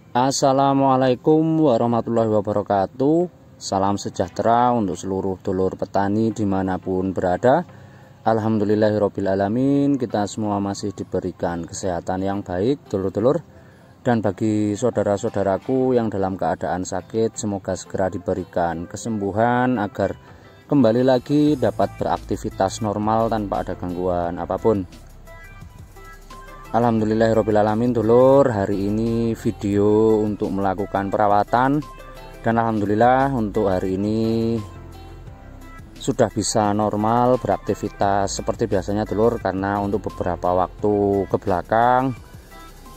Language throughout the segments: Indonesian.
Assalamualaikum warahmatullahi wabarakatuh. Salam sejahtera untuk seluruh dulur petani dimanapun berada. Alhamdulillahirrohmanirrohim, kita semua masih diberikan kesehatan yang baik dulur-dulur. Dan bagi saudara-saudaraku yang dalam keadaan sakit, semoga segera diberikan kesembuhan agar kembali lagi dapat beraktivitas normal tanpa ada gangguan apapun. Alhamdulillahirrohmanirrohim dulur, hari ini video untuk melakukan perawatan. Dan alhamdulillah untuk hari ini sudah bisa normal beraktivitas seperti biasanya dulur. Karena untuk beberapa waktu ke belakang,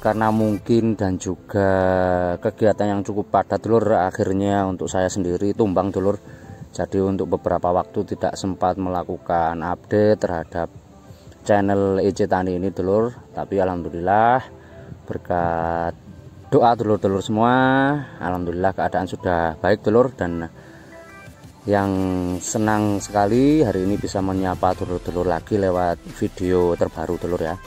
karena mungkin dan juga kegiatan yang cukup padat dulur, akhirnya untuk saya sendiri tumbang dulur. Jadi untuk beberapa waktu tidak sempat melakukan update terhadap channel EC Tani ini dulur. Tapi alhamdulillah berkat doa dulur-dulur semua, alhamdulillah keadaan sudah baik dulur. Dan yang senang sekali hari ini bisa menyapa dulur-dulur lagi lewat video terbaru dulur ya.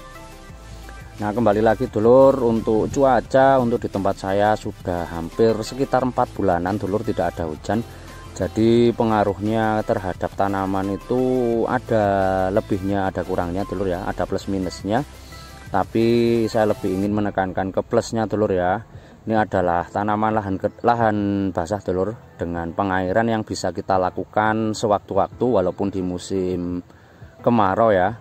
Nah, kembali lagi dulur, untuk cuaca untuk di tempat saya sudah hampir sekitar 4 bulanan dulur tidak ada hujan. Jadi pengaruhnya terhadap tanaman itu ada lebihnya ada kurangnya dulur ya, ada plus minusnya. Tapi saya lebih ingin menekankan ke plusnya dulur ya. Ini adalah tanaman lahan basah dulur, dengan pengairan yang bisa kita lakukan sewaktu-waktu walaupun di musim kemarau ya.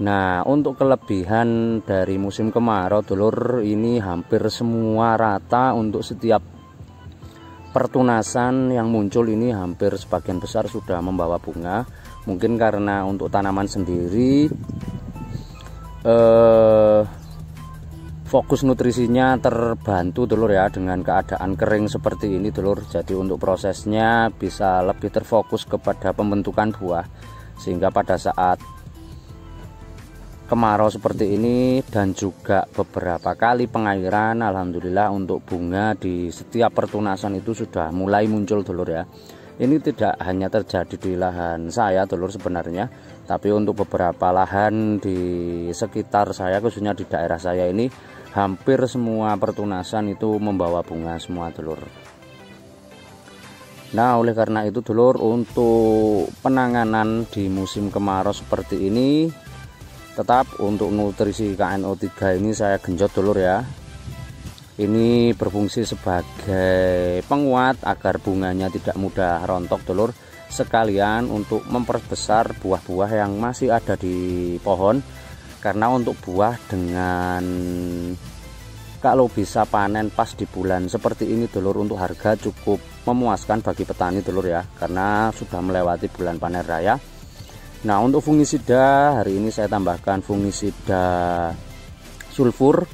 Nah, untuk kelebihan dari musim kemarau dulur, ini hampir semua rata. Untuk setiap pertunasan yang muncul ini hampir sebagian besar sudah membawa bunga. Mungkin karena untuk tanaman sendiri fokus nutrisinya terbantu dulur ya dengan keadaan kering seperti ini dulur. Jadi untuk prosesnya bisa lebih terfokus kepada pembentukan buah, sehingga pada saat kemarau seperti ini dan juga beberapa kali pengairan, alhamdulillah untuk bunga di setiap pertunasan itu sudah mulai muncul dulur ya. Ini tidak hanya terjadi di lahan saya dulur sebenarnya, tapi untuk beberapa lahan di sekitar saya, khususnya di daerah saya ini, hampir semua pertunasan itu membawa bunga semua dulur. Nah, oleh karena itu dulur, untuk penanganan di musim kemarau seperti ini, tetap untuk nutrisi KNO3 ini saya genjot dulur ya. Ini berfungsi sebagai penguat agar bunganya tidak mudah rontok dulur, sekalian untuk memperbesar buah-buah yang masih ada di pohon. Karena untuk buah dengan kalau bisa panen pas di bulan seperti ini dulur, untuk harga cukup memuaskan bagi petani dulur ya, karena sudah melewati bulan panen raya. Nah, untuk fungisida hari ini saya tambahkan fungisida sulfur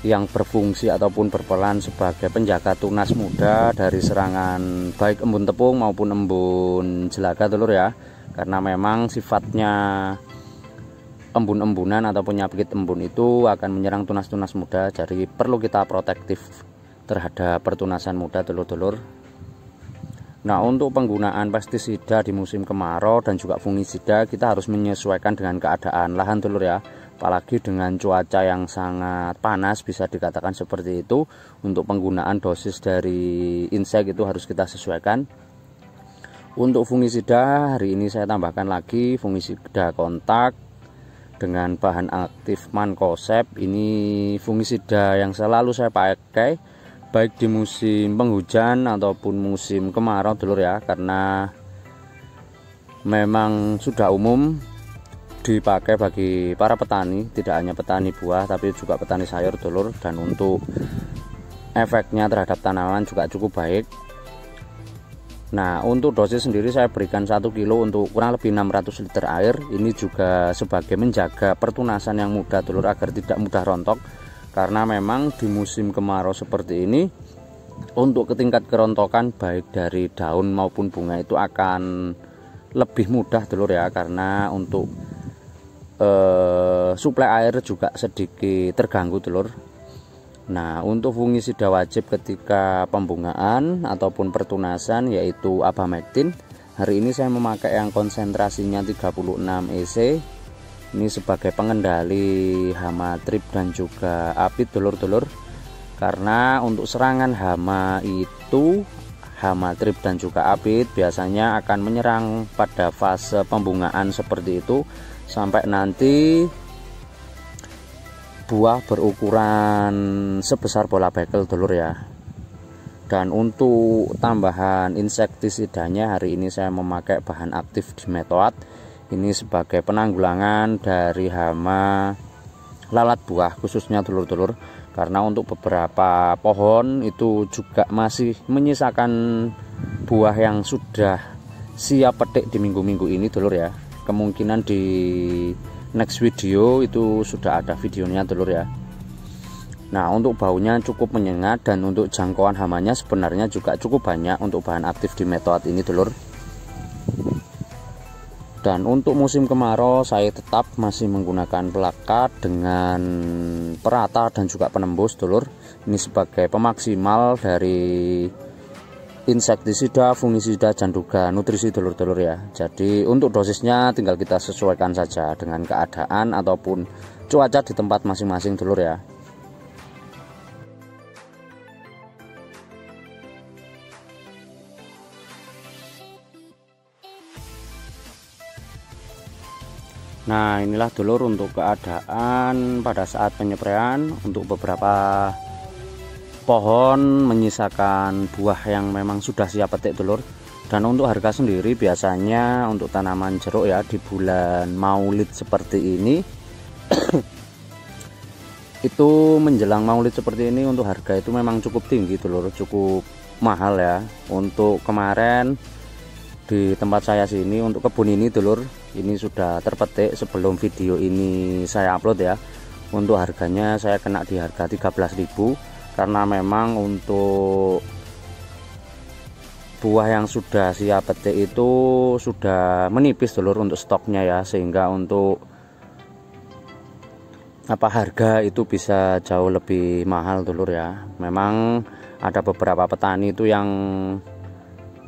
yang berfungsi ataupun berperan sebagai penjaga tunas muda dari serangan baik embun tepung maupun embun jelaga dulur ya. Karena memang sifatnya embun-embunan atau penyakit embun itu akan menyerang tunas-tunas muda, jadi perlu kita protektif terhadap pertunasan muda dulur-dulur. Nah, untuk penggunaan pestisida di musim kemarau dan juga fungisida kita harus menyesuaikan dengan keadaan lahan dulur ya. Apalagi dengan cuaca yang sangat panas, bisa dikatakan seperti itu. Untuk penggunaan dosis dari insek itu harus kita sesuaikan. Untuk fungisida hari ini saya tambahkan lagi fungisida kontak dengan bahan aktif mancozeb. Ini fungisida yang selalu saya pakai baik di musim penghujan ataupun musim kemarau dulur ya, karena memang sudah umum dipakai bagi para petani, tidak hanya petani buah tapi juga petani sayur dulur. Dan untuk efeknya terhadap tanaman juga cukup baik. Nah, untuk dosis sendiri saya berikan 1 kilo untuk kurang lebih 600 liter air. Ini juga sebagai menjaga pertunasan yang muda dulur agar tidak mudah rontok. Karena memang di musim kemarau seperti ini, untuk tingkat kerontokan baik dari daun maupun bunga itu akan lebih mudah dulur ya. Karena untuk suplai air juga sedikit terganggu dulur. Nah, untuk fungisida wajib ketika pembungaan ataupun pertunasan yaitu abamectin. Hari ini saya memakai yang konsentrasinya 36 EC. Ini sebagai pengendali hama trip dan juga apit dulur-dulur. karena untuk serangan hama itu, hama trip dan juga apit biasanya akan menyerang pada fase pembungaan seperti itu sampai nanti buah berukuran sebesar bola bekel dulur ya. Dan untuk tambahan insektisidanya hari ini saya memakai bahan aktif dimetoat. Ini sebagai penanggulangan dari hama lalat buah khususnya dulur-dulur, karena untuk beberapa pohon itu juga masih menyisakan buah yang sudah siap petik di minggu-minggu ini dulur ya. Kemungkinan di next video itu sudah ada videonya dulur ya. Nah, untuk baunya cukup menyengat dan untuk jangkauan hamanya sebenarnya juga cukup banyak untuk bahan aktif dimetoat ini dulur. Dan untuk musim kemarau saya tetap masih menggunakan pelakat dengan perata dan juga penembus dulur. Ini sebagai pemaksimal dari insektisida, fungisida dan juga nutrisi dulur-dulur ya. Jadi untuk dosisnya tinggal kita sesuaikan saja dengan keadaan ataupun cuaca di tempat masing-masing dulur ya. Nah, inilah dulur untuk keadaan pada saat penyepraian. Untuk beberapa pohon menyisakan buah yang memang sudah siap petik dulur. Dan untuk harga sendiri biasanya untuk tanaman jeruk ya di bulan Maulid seperti ini itu menjelang Maulid seperti ini untuk harga itu memang cukup tinggi dulur, cukup mahal ya. Untuk kemarin di tempat saya sini untuk kebun ini dulur, ini sudah terpetik sebelum video ini saya upload ya. Untuk harganya saya kena di harga 13.000 karena memang untuk buah yang sudah siap petik itu sudah menipis dulur untuk stoknya ya, sehingga untuk harga itu bisa jauh lebih mahal dulur ya. Memang ada beberapa petani itu yang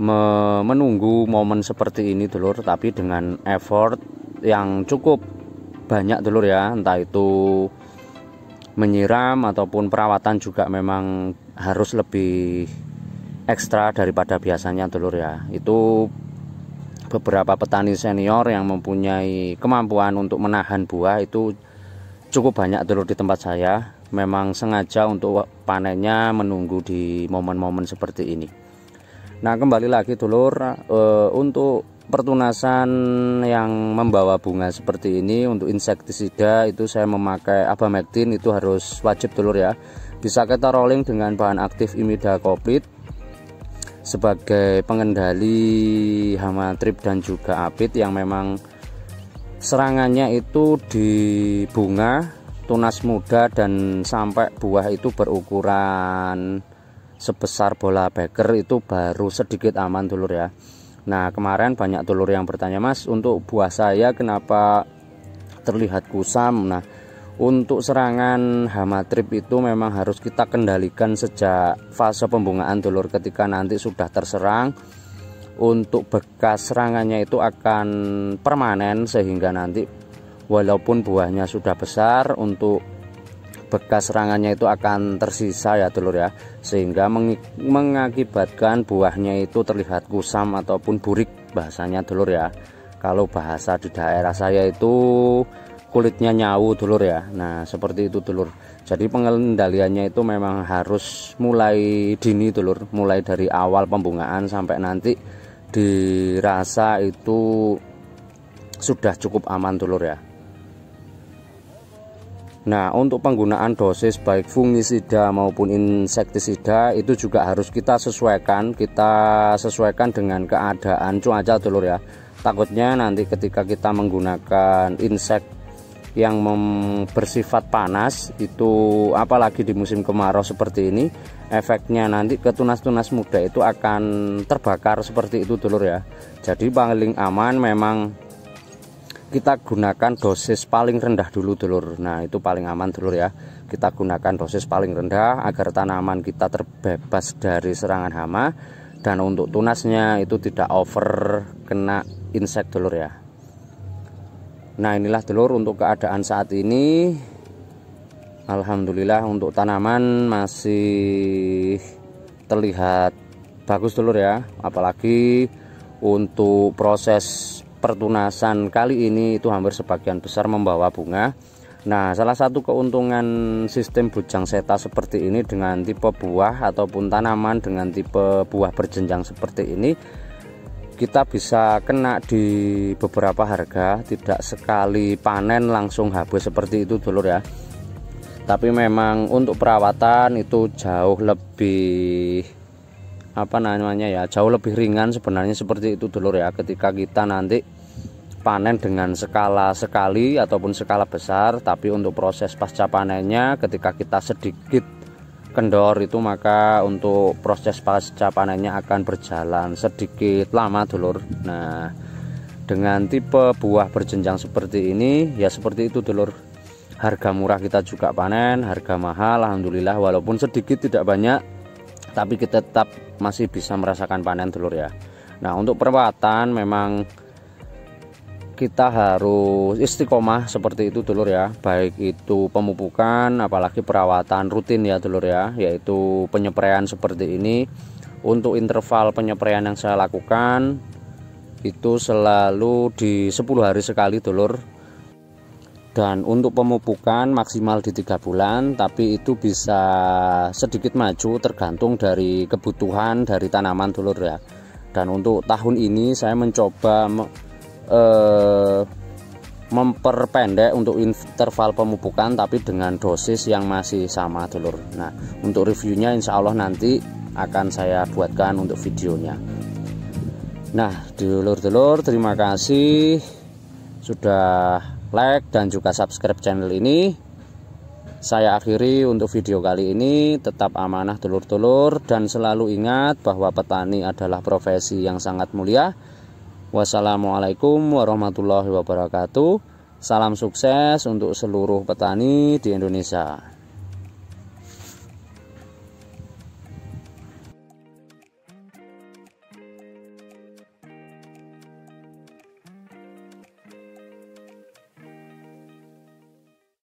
menunggu momen seperti ini dulur, tapi dengan effort yang cukup banyak dulur ya, entah itu menyiram ataupun perawatan juga memang harus lebih ekstra daripada biasanya dulur ya. Itu beberapa petani senior yang mempunyai kemampuan untuk menahan buah itu cukup banyak dulur di tempat saya. Memang sengaja untuk panennya menunggu di momen-momen seperti ini. Nah, kembali lagi dulur, untuk pertunasan yang membawa bunga seperti ini, untuk insektisida itu saya memakai Abamectin, itu harus wajib dulur ya. Bisa kita rolling dengan bahan aktif imidacloprid sebagai pengendali hama trip dan juga apit yang memang serangannya itu di bunga, tunas muda dan sampai buah itu berukuran sebesar bola beker itu baru sedikit aman dulur ya. Nah, kemarin banyak dulur yang bertanya, Mas, untuk buah saya kenapa terlihat kusam. Nah, untuk serangan hama trip itu memang harus kita kendalikan sejak fase pembungaan dulur. Ketika nanti sudah terserang, untuk bekas serangannya itu akan permanen, sehingga nanti walaupun buahnya sudah besar, untuk bekas serangannya itu akan tersisa ya dulur ya, sehingga mengakibatkan buahnya itu terlihat kusam ataupun burik bahasanya dulur ya. Kalau bahasa di daerah saya itu kulitnya nyawu dulur ya. Nah, seperti itu dulur. Jadi pengendaliannya itu memang harus mulai dini dulur, mulai dari awal pembungaan sampai nanti dirasa itu sudah cukup aman dulur ya. Nah, untuk penggunaan dosis baik fungisida maupun insektisida itu juga harus kita sesuaikan dengan keadaan cuaca dulur ya. Takutnya nanti ketika kita menggunakan insek yang bersifat panas itu, apalagi di musim kemarau seperti ini, efeknya nanti ke tunas-tunas muda itu akan terbakar seperti itu dulur ya. Jadi paling aman memang kita gunakan dosis paling rendah dulu dulur. Nah, itu paling aman dulur ya. Kita gunakan dosis paling rendah agar tanaman kita terbebas dari serangan hama, dan untuk tunasnya itu tidak over kena insek dulur ya. Nah, inilah dulur untuk keadaan saat ini. Alhamdulillah untuk tanaman masih terlihat bagus dulur ya, apalagi untuk proses pertunasan kali ini itu hampir sebagian besar membawa bunga. Nah, salah satu keuntungan sistem bujang seta seperti ini dengan tipe buah ataupun tanaman dengan tipe buah berjenjang seperti ini, kita bisa kena di beberapa harga, tidak sekali panen langsung habis seperti itu dulur ya. Tapi memang untuk perawatan itu jauh lebih jauh lebih ringan sebenarnya seperti itu dulur ya, ketika kita nanti panen dengan skala sekali ataupun skala besar. Tapi untuk proses pasca panennya ketika kita sedikit kendor itu, maka untuk proses pasca panennya akan berjalan sedikit lama dulur. Nah, dengan tipe buah berjenjang seperti ini ya seperti itu dulur, harga murah kita juga panen, harga mahal alhamdulillah, walaupun sedikit tidak banyak tapi kita tetap masih bisa merasakan panen dulur ya. Nah, untuk perawatan memang kita harus istiqomah seperti itu dulur ya, baik itu pemupukan apalagi perawatan rutin ya dulur ya, yaitu penyepraian seperti ini. Untuk interval penyepraian yang saya lakukan itu selalu di 10 hari sekali dulur, dan untuk pemupukan maksimal di 3 bulan, tapi itu bisa sedikit maju tergantung dari kebutuhan dari tanaman dulur ya. Dan untuk tahun ini saya mencoba memperpendek untuk interval pemupukan tapi dengan dosis yang masih sama dulur. Nah, untuk reviewnya insya Allah nanti akan saya buatkan untuk videonya. Nah, dulur-dulur terima kasih sudah like dan juga subscribe channel ini. Saya akhiri untuk video kali ini. Tetap amanah dulur-dulur dan selalu ingat bahwa petani adalah profesi yang sangat mulia. Wassalamualaikum warahmatullahi wabarakatuh. Salam sukses untuk seluruh petani di Indonesia.